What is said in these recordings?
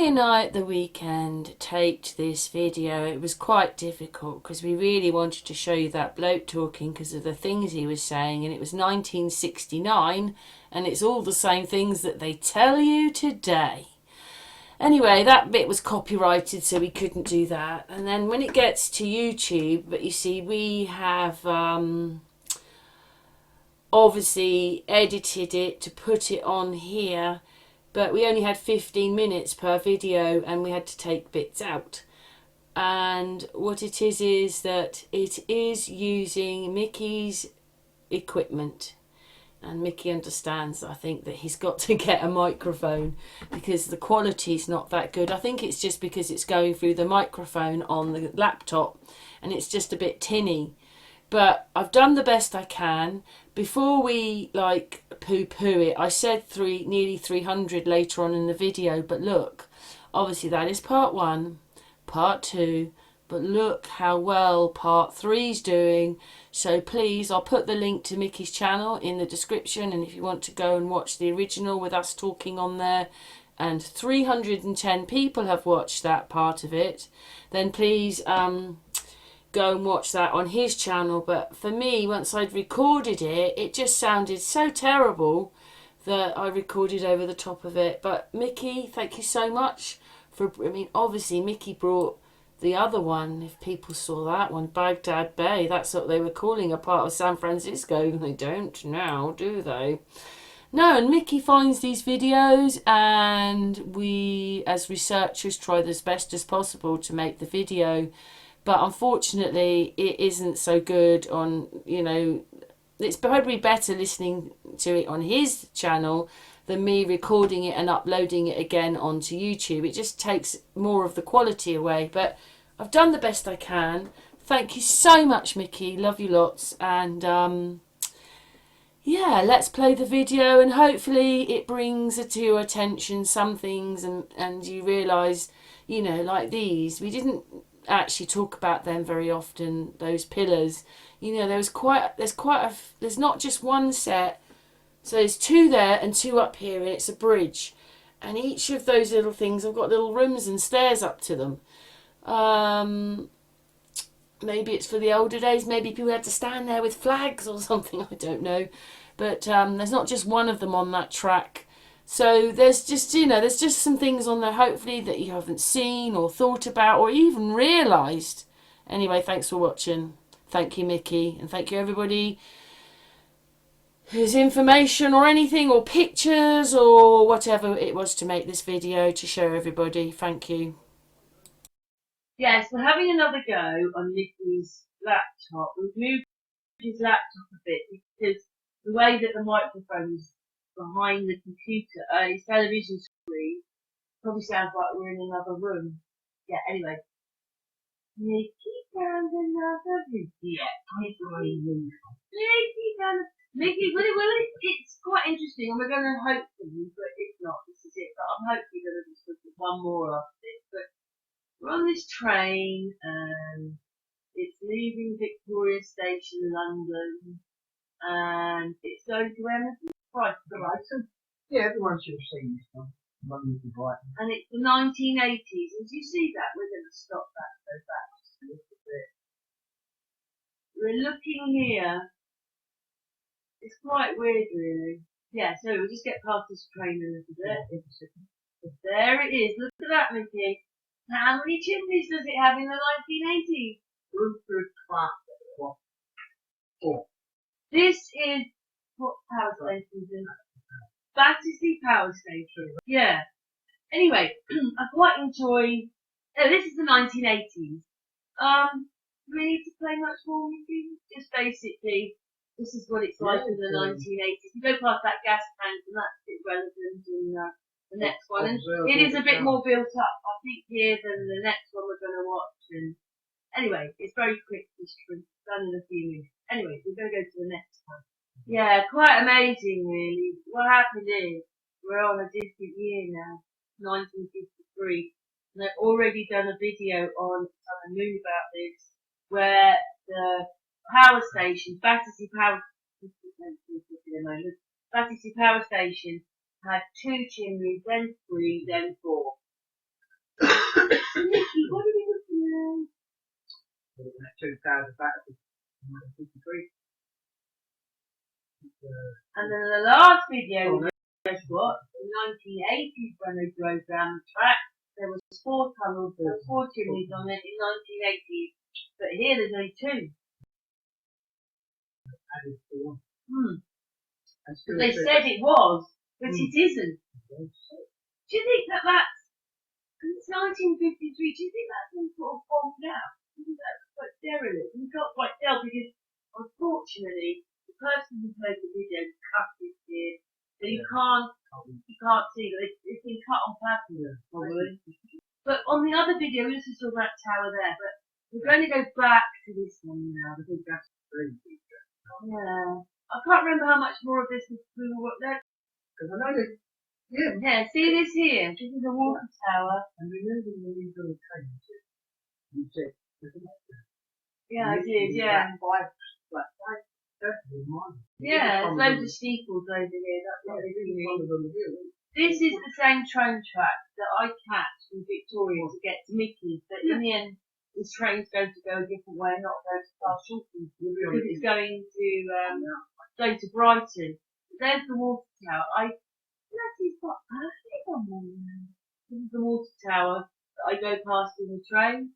Mickey and I at the weekend taped this video. It was quite difficult because we really wanted to show you that bloke talking because of the things he was saying, and it was 1969 and it's all the same things that they tell you today. Anyway, that bit was copyrighted, so we couldn't do that. And then when it gets to YouTube, but you see, we have obviously edited it to put it on here, but we only had 15 minutes per video and we had to take bits out. And what it is that it is using Mickey's equipment. And Mickey understands, I think, that he's got to get a microphone because the quality is not that good. I think it's just because it's going through the microphone on the laptop and it's just a bit tinny. But I've done the best I can. Before we poo-poo it, I said nearly 300 later on in the video, but look, obviously that is part 1, part 2, but look how well part 3's doing. So please, I'll put the link to Mickey's channel in the description, and if you want to go and watch the original with us talking on there, and 310 people have watched that part of it, then please go and watch that on his channel. But for me, once I'd recorded it, it just sounded so terrible that I recorded over the top of it. But Mickey, thank you so much for, obviously Mickey brought the other one, if people saw that one, Baghdad Bay, that's what they were calling a part of San Francisco. They don't now, do they? No, and Mickey finds these videos, and we as researchers try as best as possible to make the video. But unfortunately, it isn't so good on, it's probably better listening to it on his channel than me recording it and uploading it again onto YouTube. It just takes more of the quality away. But I've done the best I can. Thank you so much, Mickey. Love you lots. And yeah, let's play the video, and hopefully it brings to your attention some things, and you realise, like these, we didn't actually talk about them very often, those pillars. There's not just one set, so there's 2 there and 2 up here, and it's a bridge, and each of those little things have got little rooms and stairs up to them. Maybe it's for the older days, maybe people had to stand there with flags or something, I don't know, but there's not just one of them on that track. So there's just, there's just some things on there, hopefully, that you haven't seen or thought about or even realised. Anyway, thanks for watching. Thank you, Mickey. And thank you, everybody whose information or anything or pictures or whatever it was to make this video to show everybody. Thank you. Yes, we're having another go on Mickey's laptop. We've moved his laptop a bit because the way that the microphone's behind the computer, his television screen, probably sounds like we're in another room. Yeah, anyway. Mickey found another video. Mickey, it's quite interesting, and we're going to hopefully, but if not, this is it. But I'm hopefully going to just look at one more after this. But we're on this train, and it's leaving Victoria Station, London, and it's going to Emerson. Right, yeah, everyone should have seen this one. And it's the 1980s. And do you see that? We're going to stop that, go back just a little bit. We're looking here. It's quite weird, really. Yeah, so we'll just get past this train a little bit. There it is. Look at that, Mickey. How many chimneys does it have in the 1980s? Four. This is what power station is in? Battersea Power Station. Yeah. Anyway, I quite enjoy. Oh, this is the 1980s. Do we need to play much more, Mickey? Just basically, this is what it's like in the 1980s. You go past that gas tank, and that's a bit relevant in the next one. And it is a bit more built up, I think, here than the next one we're going to watch. And anyway, it's very quick history, done in a few minutes. Anyway, we're going to go to the next one. Yeah, quite amazing, really. What happened is, we're on a different year now, 1953, and I've already done a video on Sun and Moon about this, where the power station, Battersea Power Station, had 2 chimneys, then 3, then 4. Nicky, what are we looking We're looking at 2,000 back to 1953. And then the last video, guess what? In the 1980s, when they drove down the track, there was 4 tunnels, there were 4 chimneys on it in 1980s. But here there's only 2. But they said it was, but it isn't. Do you think that that's, it's 1953, do you think that's been sort of bombed out? Do you think that's quite derelict? We can't quite tell because, unfortunately, the person who played the video cut it here, so you can't see that it's been cut on purpose, probably. But on the other video, we also saw that tower there, but we're going to go back to this one now, the big gas. Yeah. I can't remember how much more of this we were there. Because I know that, Yeah, see this here? This is a water tower. and remember when we were on the train, you said, Yeah, I did, yeah. Yeah, there's loads of steeples over here. That's what they do. This is the same train track that I catch from Victoria to get to Mickey, but in the end, this train's going to go a different way, not go to Far Shorten, because it's going to Brighton. There's the water tower. This is the water tower that I go past in the train.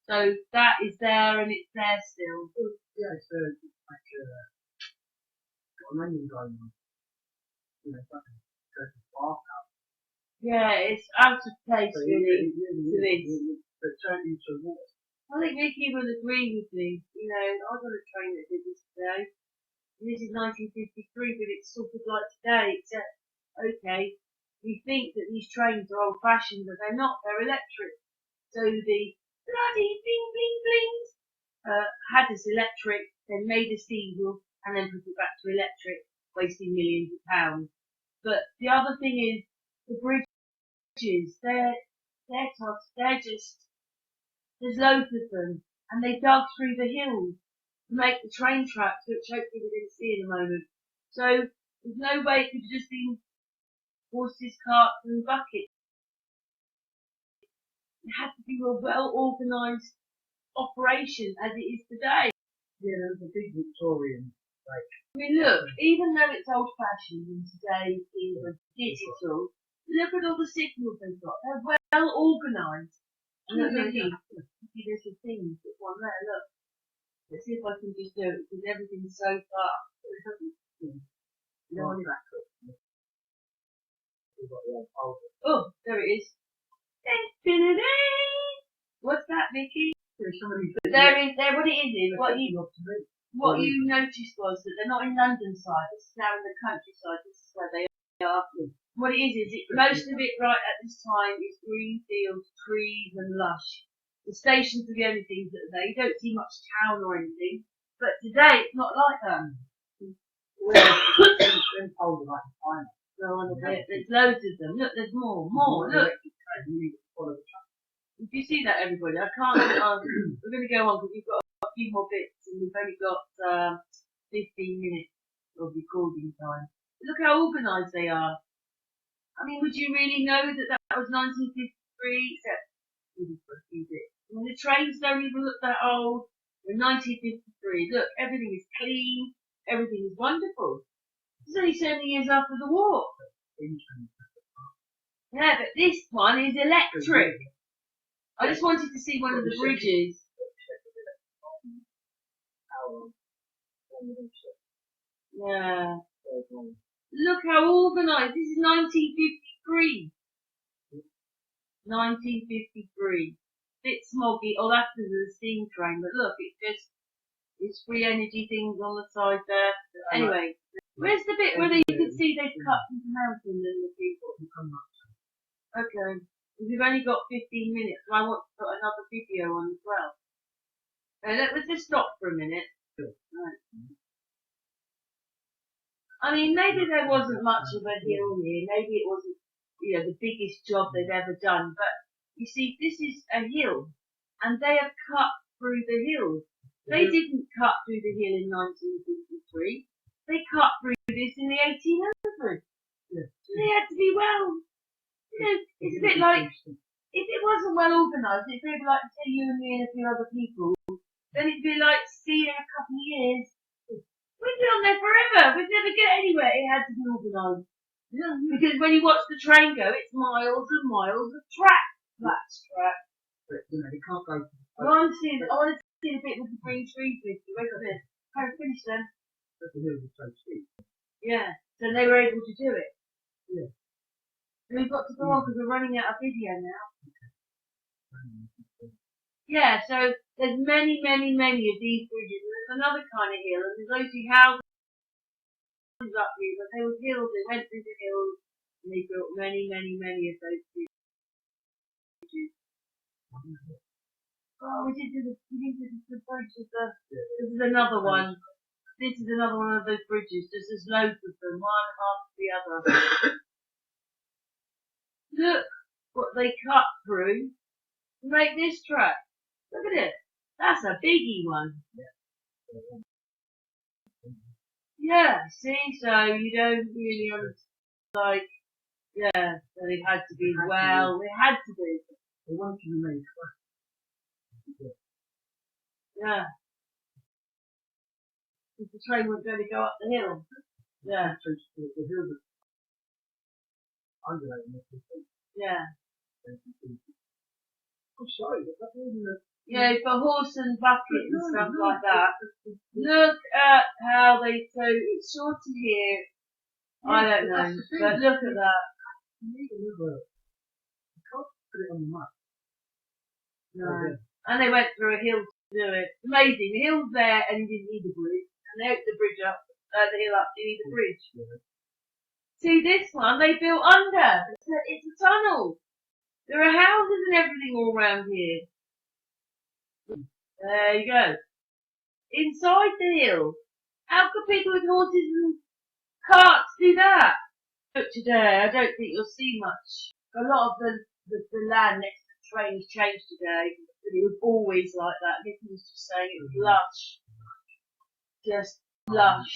So that is there and it's there still. Yeah, it's like got an onion going on. You know, it's like a bar cup. Yeah, it's out of place So really to this. But turn into water. I think Vicky will agree with me. You know, I was on a train that did this today. And this is 1953, but it's sort of like today, except, okay, we think that these trains are old-fashioned, but they're not. They're electric. So the bloody bling bling blings had us electric, then made us diesel, and then put it back to electric, wasting millions of pounds. But the other thing is, the bridges, they're just, there's loads of them, and they dug through the hills to make the train tracks, which hopefully we're going to see in a moment. So there's no way it could have just been horses, carts and buckets. It had to be a well-organised operation as it is today. Yeah, there was a big Victorian, like. I mean, look, even though it's old-fashioned and today is digital, look at all the signals they've got. They're well organised. And look, there's the things that one there, look. Let's see if I can just do it, because everything's so far. No, Oh, there it is. What's that, Vicky? There, what it is, what you noticed was that they're not in London side, this is now in the countryside, this is where they are. What it is most of it right at this time is green fields, trees and lush. The stations are the only things that are there. You don't see much town or anything. But today it's not like that. There's loads of them. Look, there's more. Look. If you see that, everybody, I can't. We're going to go on because we've got a few more bits and we've only got 15 minutes of recording time. Look how organised they are. I mean, would you really know that that was 1953? Except for a few bits. I mean, the trains don't even look that old. We're 1953. Look, everything is clean. Everything is wonderful. It's only 7 years after the war. Yeah, but this one is electric. I just wanted to see one of the bridges. Yeah. Look how organised. This is 1953. 1953. Bit smoggy. Oh, that's the steam train. But look, it's free energy things on the side there. Anyway, where's the bit where you can see they've cut the mountain and the people? Okay. We've only got 15 minutes, and I want to put another video on as well. Let's just stop for a minute. Right. I mean, maybe there wasn't much of a hill here. Maybe it wasn't, the biggest job they've ever done. But you see, this is a hill, and they have cut through the hill. They didn't cut through the hill in 1953. They cut through this in the 1800s. So they had to be well. It's a bit like, if wasn't well organised, it'd be like, say, you and me and a few other people, then it'd be like, see you in a couple of years. We'd be on there forever. We'd never get anywhere. It had to be organised. Yeah. Because when you watch the train go, it's miles and miles of track. That's track. But, you know, they can't go. I want to see the bit with the green trees with you. Wait a minute. I haven't finished then. But the hills are so steep. Yeah. So they were able to do it. Yeah. And we've got to go on because we're running out of video now. Yeah, so there's many, many, many of these bridges. And there's another kind of hill, and there's those two houses up here, but they were hills, they went through the hills, and they built many, many, many of those bridges. Oh, we did the bridge of the, this is another one. This is another one of those bridges, just there's loads of them, one after the other. Look what they cut through to make this track. Look at it. That's a biggie one. Yeah, see, so you don't really understand, like, yeah, so they had to be, well, they had to be. They wanted to remain flat. Yeah. Because the train was going to go up the hill. Yeah. So the hills are undulating. Yeah. I'm sorry, but that's really Yeah, for horse and bucket and stuff like that. Look at how they, so it's short to here. I don't know, but look at that. You need a river. You can't put it on the map. No. And they went through a hill to do it. Amazing. The hill's there and you didn't need a bridge. And they opened the bridge up, the hill up, you need a bridge. Yeah. See, this one they built under. It's a tunnel. There are houses and everything all around here. There you go. Inside the hill. How could people with horses and carts do that? Look today, I don't think you'll see much. A lot of the land next to the trains changed today, but it was always like that. Nicky was just saying it was lush. Just lush.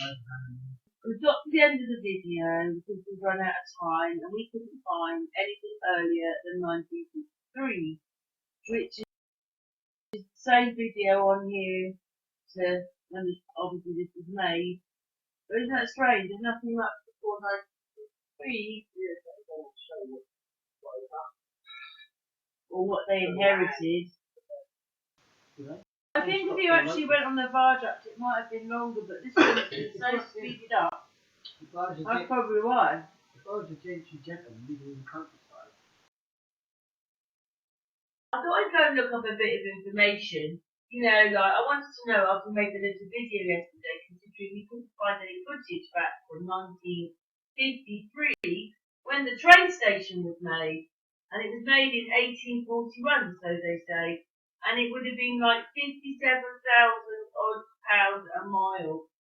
We've got to the end of the video because we've run out of time and we couldn't find anything earlier than 1953, which is the same video on here to when obviously this was made. But isn't that strange? There's nothing much before 1953 or what they inherited. I think if you actually went on the viaduct, it might have been longer, but this one has been so speeded up. That's probably why. If I was a gentry gentleman living in the countryside, I thought I'd go and look up a bit of information. You know, like I wanted to know after we made the little video yesterday, considering we couldn't find any footage back from 1953 when the train station was made. And it was made in 1841, so they say. And it would have been like 57,000 odd pounds a mile.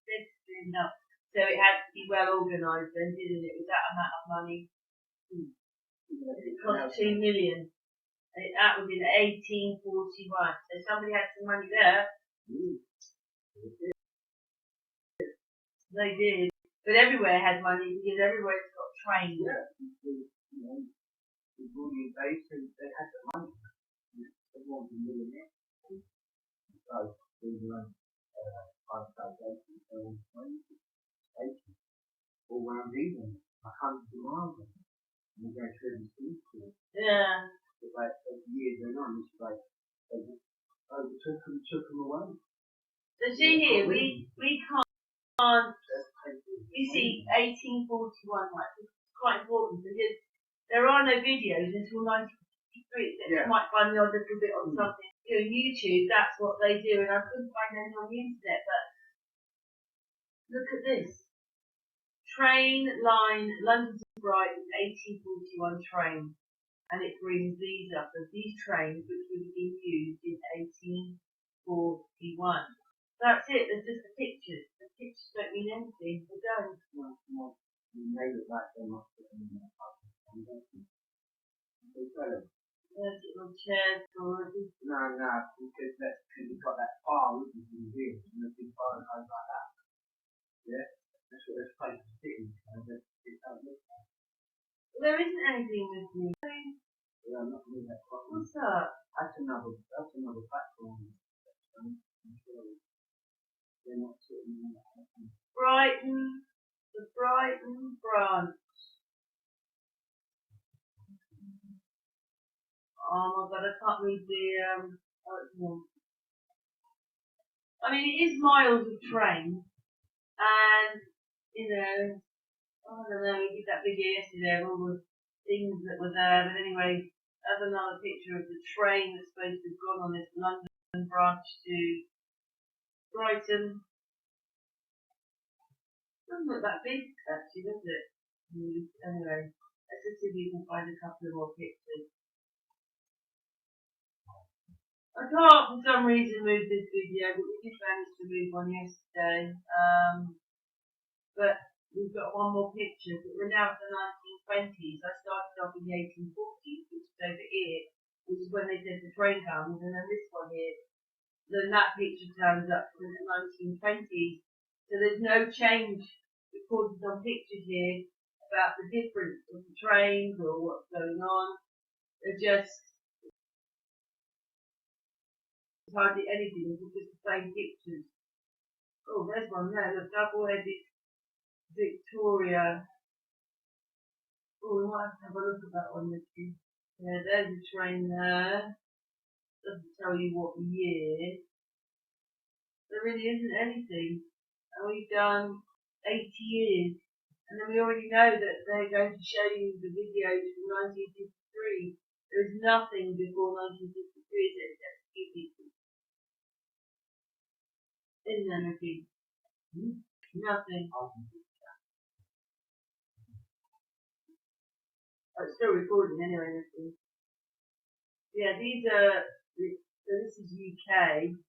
So it had to be well organised then, didn't it, with that amount of money? It cost 2 million. And that was in 1841. So somebody had some money there. They did. But everywhere had money because everywhere's got trains. yeah, before you they had the money. They wanted a millionaire. So, they were all round England, 100 miles. And we go through the school. Yeah. But like, as the years went on, it's like, they just took them away. So see here, we can't, you see 1841, like, it's quite important because there are no videos until 1953. You might find the odd little bit on something. You know, YouTube, that's what they do, and I couldn't find any on the internet, but look at this. Train line, London to Brighton, 1841 train. And it brings these up as these trains which would have been used in 1841. That's it, there's just the pictures. The pictures don't mean anything, they don't. No. You made it like they must have been in There's little chairs for it. No, because you've got that bar, which is in the rear, and the big bar goes like that. Yeah, that's what this place is sitting. There isn't anything with me. Yeah, I'm not really that problem. What's up? Oh my god, I can't read the I mean, it is miles of train, and you know, I don't know. We did that video yesterday of all the things that were there. But anyway, that's another picture of the train that's supposed to have gone on this London branch to Brighton. Doesn't look that big, actually, does it? Anyway, let's just see if we can find a couple of more pictures. I can't, for some reason, move this video, but we did manage to move one yesterday. But we've got one more picture, but we're now at the 1920s. I started off in the 1840s, which is over here, which is when they said the train comes, and then this one here, then that picture turns up in the 1920s. So there's no change recorded on pictures here about the difference of the trains or what's going on. They're just hardly anything, it's just the same pictures. Oh, there's one there, the double-headed Victoria. Oh, we might have to have a look at that one, Nikki. Yeah, there's a train there. Doesn't tell you what year. There really isn't anything. And we've done 80 years. And then we already know that they're going to show you the videos from 1953. There's nothing before 1953 except TV. Isn't there, Nikki? Nothing. Oh, it's still recording anyway, Nikki. Yeah, these are, so this is UK.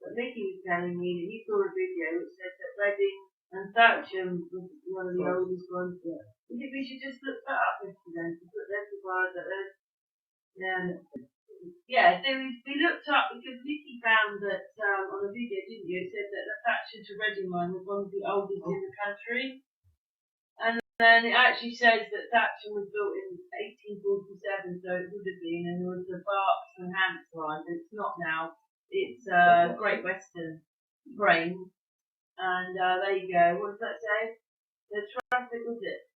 But Mickey was telling me that he saw a video which said that Reading and Thatcham was one of the oldest ones. I think we should just look that up yesterday to put them together. Yeah, so we looked up because Mickey found that on the video, didn't you? It said that the Thatcham to Reading line was one of the oldest in the country. And then it actually says that Thatcham was built in 1847, so it would have been, and there was the Berks and Hants line, but it's not now. It's Great Western train. And there you go. What does that say? The traffic, was it?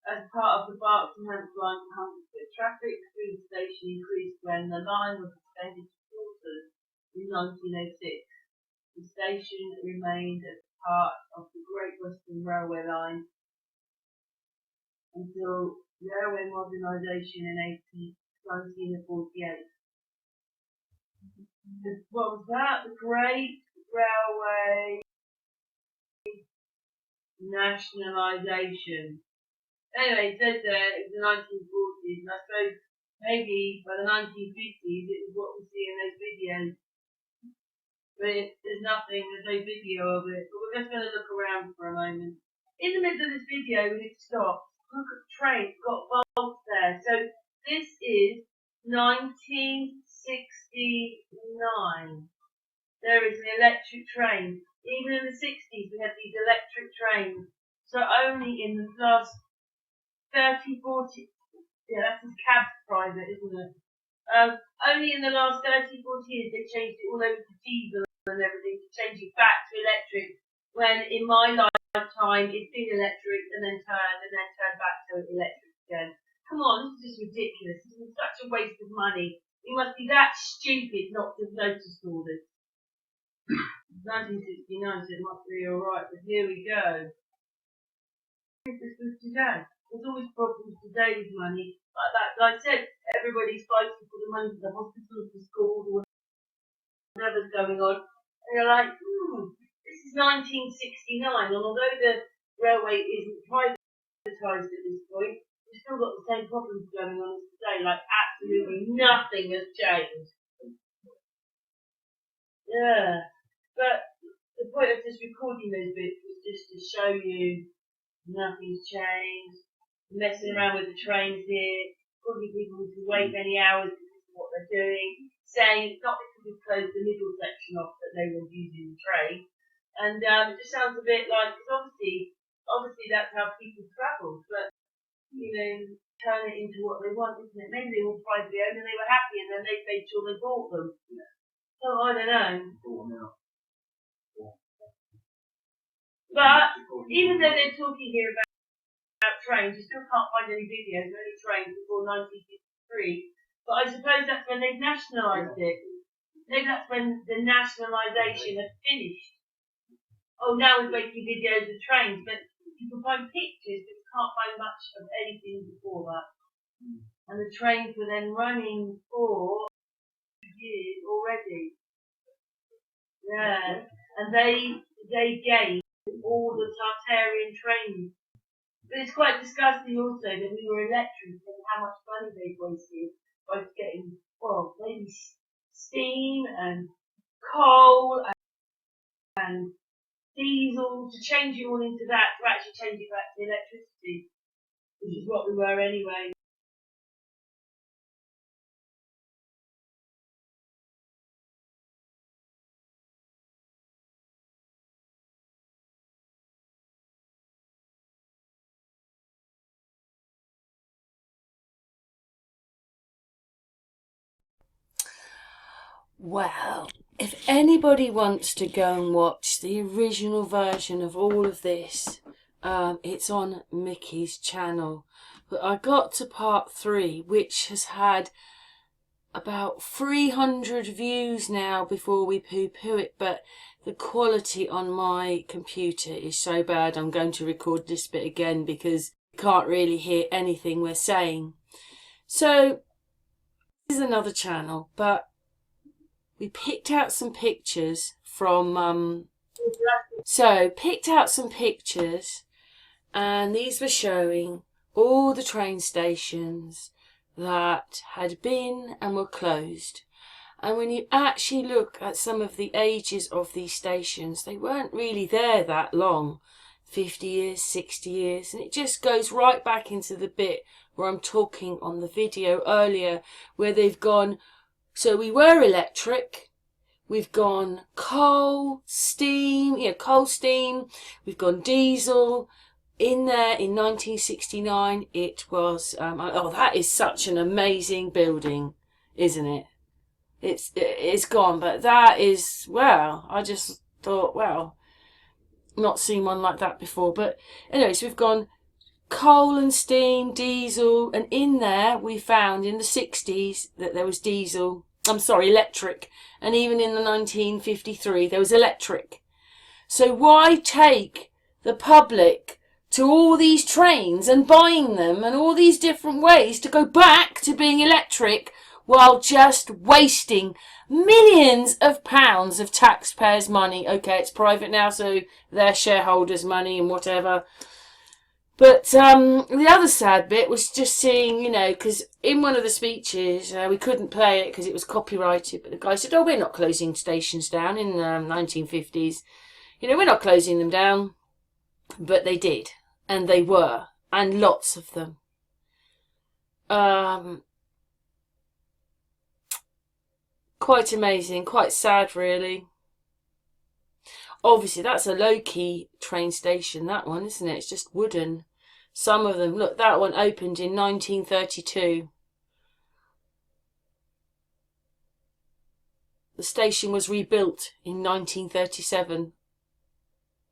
As part of the Berks and Hants line to Hungerford, traffic through the station increased when the line was extended to Portsmouth in 1906. The station remained as part of the Great Western Railway line until railway modernisation in 1948. What was that? The Great Railway Nationalization. Anyway, it says there it was the 1940s, and I suppose maybe by the 1950s it was what we see in those videos. But there's nothing, there's no video of it. But we're just going to look around for a moment. In the middle of this video, we need to stop. Look at the train, it's got bolts there. So this is 1969. There is an electric train. Even in the 60s, we had these electric trains. So only in the last 30, 40, yeah, that's his cab's private, isn't it? Only in the last 30, 40 years, they changed it all over to diesel and everything, to change it back to electric. When in my lifetime, it's been electric and then turned back to electric again. Come on, this is just ridiculous. This is such a waste of money. You must be that stupid not to have noticed all this. 1969, so it must be alright, but here we go. This was today. There's always problems today with money. Like that, like I said, everybody's fighting for the money for the hospitals, the schools, or whatever's going on. And you're like, this is 1969, and although the railway isn't privatised at this point, we've still got the same problems going on as today. Like, absolutely nothing has changed. Yeah. But the point of just recording those bits was just to show you nothing's changed. Messing around with the trains here, causing people to wait many hours because of what they're doing, saying it's not because we've closed the middle section off that they were using the train. And it just sounds a bit like, because obviously that's how people travel, but, you know, turn it into what they want, isn't it? Maybe they were privately owned and they were happy and then they made sure they bought them. So I don't know. But even though they're talking here about trains, you still can't find any videos of any trains before 1950. free. But I suppose that's when they've nationalised it. Maybe that's when the nationalisation had finished. Oh, now we're making videos of trains, but you can find pictures, but you can't find much of anything before that. And the trains were then running for years already. Yeah, and they gained all the Tartarian trains. But it's quite disgusting also that we were electric and how much money they wasted by getting, well, maybe steam and coal and diesel to change it all into that, to actually change it back to electricity, which is what we were anyway. Well, if anybody wants to go and watch the original version of all of this, it's on Mickey's channel. But I got to part 3, which has had about 300 views now before we poo-poo it, but the quality on my computer is so bad I'm going to record this bit again because you can't really hear anything we're saying. So, this is another channel, but we picked out some pictures from, picked out some pictures, and these were showing all the train stations that had been and were closed. And when you actually look at some of the ages of these stations, they weren't really there that long, 50 years, 60 years, and it just goes right back into the bit where I'm talking on the video earlier, where they've gone, so we were electric, we've gone coal, steam, we've gone diesel. In there, in 1969, it was, oh, that is such an amazing building, isn't it? It's gone, but that is, well, I just thought, well, not seen one like that before. But anyways, we've gone coal and steam, diesel, and in there we found in the 60s that there was electric, and even in the 1953 there was electric. So why take the public to all these trains and buying them and all these different ways to go back to being electric while just wasting millions of pounds of taxpayers' money? Okay, it's private now, so their shareholders' money and whatever. But the other sad bit was just seeing, you know, because in one of the speeches, we couldn't play it because it was copyrighted, but the guy said, oh, we're not closing stations down in the 1950s. You know, we're not closing them down. But they did, and they were, and lots of them. Quite amazing, quite sad really. Obviously that's a low-key train station, that one, isn't it? It's just wooden. Some of them, look, that one opened in 1932. The station was rebuilt in 1937.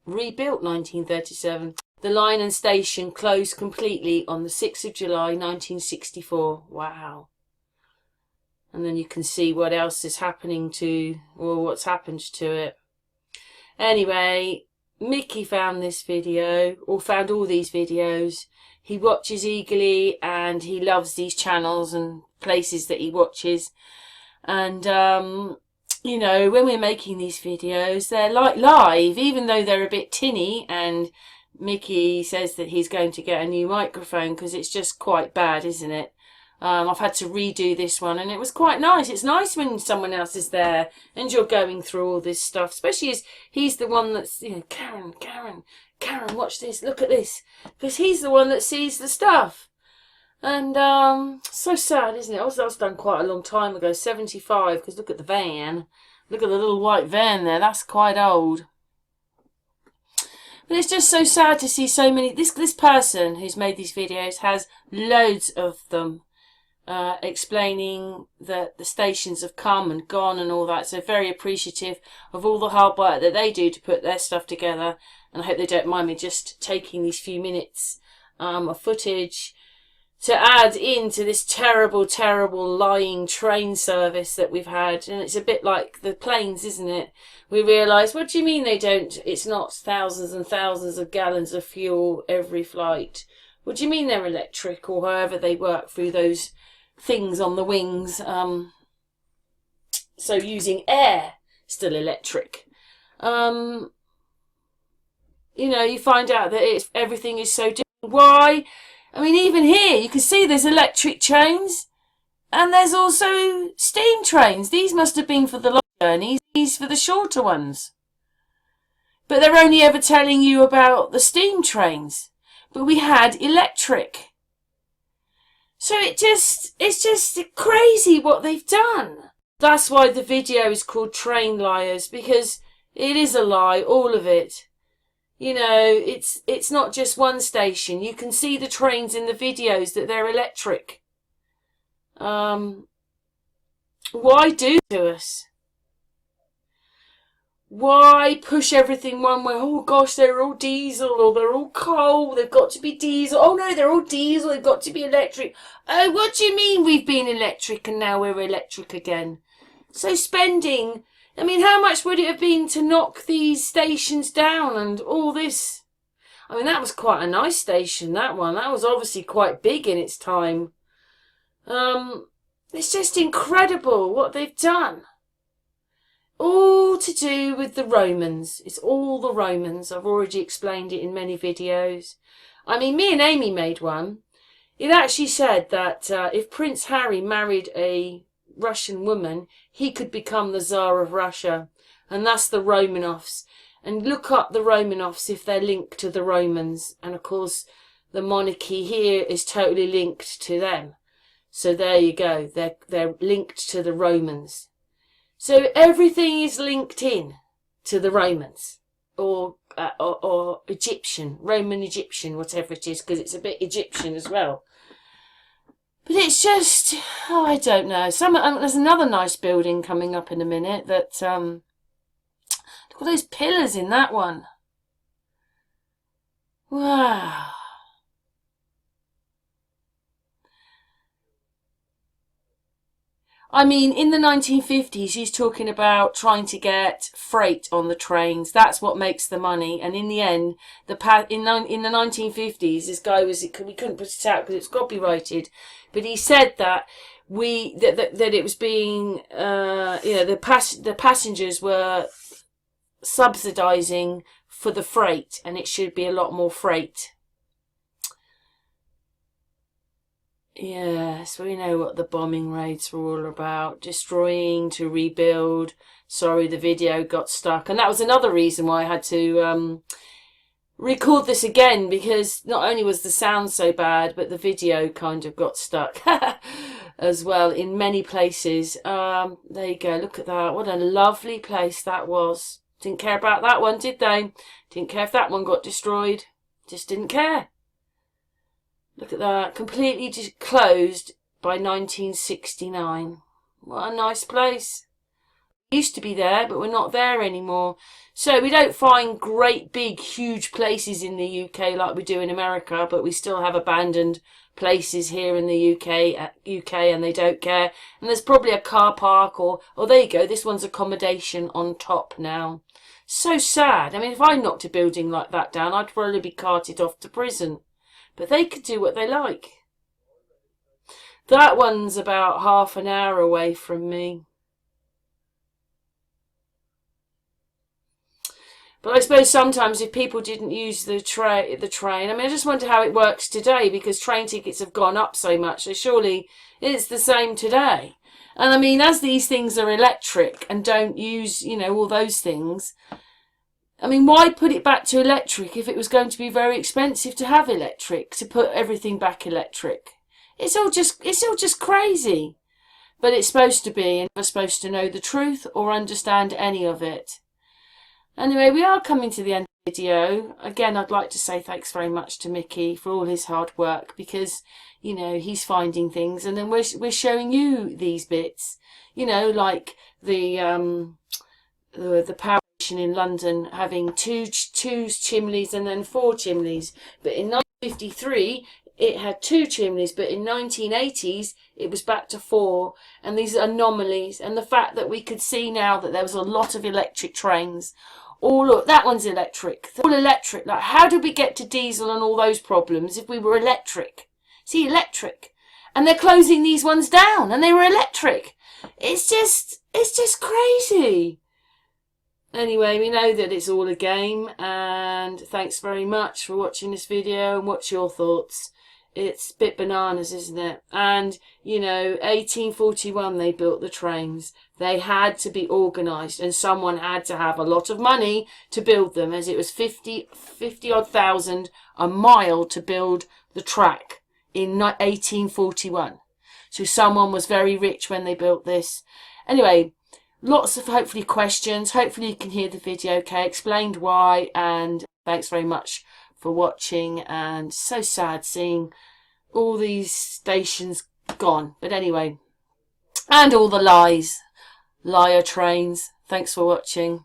Rebuilt 1937. The line and station closed completely on the 6th of July 1964. Wow. And then you can see what else is happening to, or what's happened to it. Anyway, Mickey found this video, or found all these videos. He watches eagerly and he loves these channels and places that he watches. And you know, when we're making these videos, they're like live, even though they're a bit tinny, and Mickey says that he's going to get a new microphone because it's just quite bad, isn't it? I've had to redo this one, and it was quite nice. It's nice when someone else is there and you're going through all this stuff, especially as he's the one that's, you know, Karen, watch this, look at this, because he's the one that sees the stuff. And so sad, isn't it? Also, that was done quite a long time ago, 75, because look at the van. Look at the little white van there. That's quite old. But it's just so sad to see so many. This person who's made these videos has loads of them explaining that the stations have come and gone and all that. So very appreciative of all the hard work that they do to put their stuff together. And I hope they don't mind me just taking these few minutes of footage to add into this terrible, terrible lying train service that we've had. And it's a bit like the planes, isn't it? We realise, what do you mean they don't, it's not thousands and thousands of gallons of fuel every flight? What do you mean they're electric, or however they work through those things on the wings? So using air, still electric. You know, you find out that everything is so different. Why? I mean, even here, you can see there's electric trains, and there's also steam trains. These must have been for the long journeys, these for the shorter ones. But they're only ever telling you about the steam trains. But we had electric. So it's just crazy what they've done. That's why the video is called TrainLiars, because it is a lie, all of it. You know, it's not just one station. You can see the trains in the videos that they're electric. Why do to us? Why push everything one way? Oh gosh, they're all diesel, or they're all coal, they've got to be diesel. Oh no, they're all diesel, they've got to be electric. Oh, what do you mean we've been electric and now we're electric again? So spending, I mean, how much would it have been to knock these stations down and all this? I mean, that was quite a nice station, that one. That was obviously quite big in its time. It's just incredible what they've done. All to do with the Romans. It's all the Romans. I've already explained it in many videos. I mean, me and Amy made one. It actually said that if Prince Harry married a Russian woman, he could become the Tsar of Russia. And that's the Romanovs. And look up the Romanovs if they're linked to the Romans. And of course, the monarchy here is totally linked to them. So there you go. They're linked to the Romans. So everything is linked in to the Romans, or Egyptian, Roman Egyptian, whatever it is, because it's a bit Egyptian as well. But it's just, oh, I don't know. There's another nice building coming up in a minute that, look at those pillars in that one. Wow. I mean, in the 1950s, he's talking about trying to get freight on the trains. That's what makes the money. And in the end, in the 1950s, this guy we couldn't put it out because it's copyrighted, but he said that that it was being, the passengers were subsidising for the freight, and it should be a lot more freight. Yes, we know what the bombing raids were all about. Destroying to rebuild. Sorry, the video got stuck. And that was another reason why I had to record this again, because not only was the sound so bad, but the video kind of got stuck as well in many places. There you go. Look at that. What a lovely place that was. Didn't care about that one, did they? Didn't care if that one got destroyed. Just didn't care. Look at that, completely closed by 1969. What a nice place. Used to be there, but we're not there anymore. So we don't find great big huge places in the UK like we do in America, but we still have abandoned places here in the UK and they don't care. And there's probably a car park or there you go, this one's accommodation on top now. So sad. I mean, if I knocked a building like that down, I'd probably be carted off to prison. But they could do what they like. That one's about half an hour away from me. But I suppose sometimes if people didn't use the train, I mean, I just wonder how it works today, because train tickets have gone up so much. So surely it's the same today. And I mean, as these things are electric and don't use, all those things, I mean, why put it back to electric if it was going to be very expensive to have electric, to put everything back electric? It's all just crazy. But it's supposed to be, and we're supposed to know the truth or understand any of it. Anyway, we are coming to the end of the video. Again, I'd like to say thanks very much to Mickey for all his hard work, because, he's finding things, and then we're showing you these bits, like the power in London having two chimneys and then 4 chimneys, but in 1953 it had 2 chimneys, but in 1980s it was back to 4, and these anomalies, and the fact that we could see now that there was a lot of electric trains. That one's electric, all electric. Like, how did we get to diesel and all those problems if we were electric? See, electric, and they're closing these ones down, and they were electric. It's just crazy. Anyway, we know that it's all a game, and thanks very much for watching this video, and what's your thoughts? It's a bit bananas, isn't it? And, you know, 1841 they built the trains. They had to be organised, and someone had to have a lot of money to build them, as it was 50 odd thousand a mile to build the track in 1841. So someone was very rich when they built this. Anyway, lots of hopefully questions. Hopefully you can hear the video, okay? Explained why, and thanks very much for watching. And so sad seeing all these stations gone. But anyway, and all the liar trains. Thanks for watching.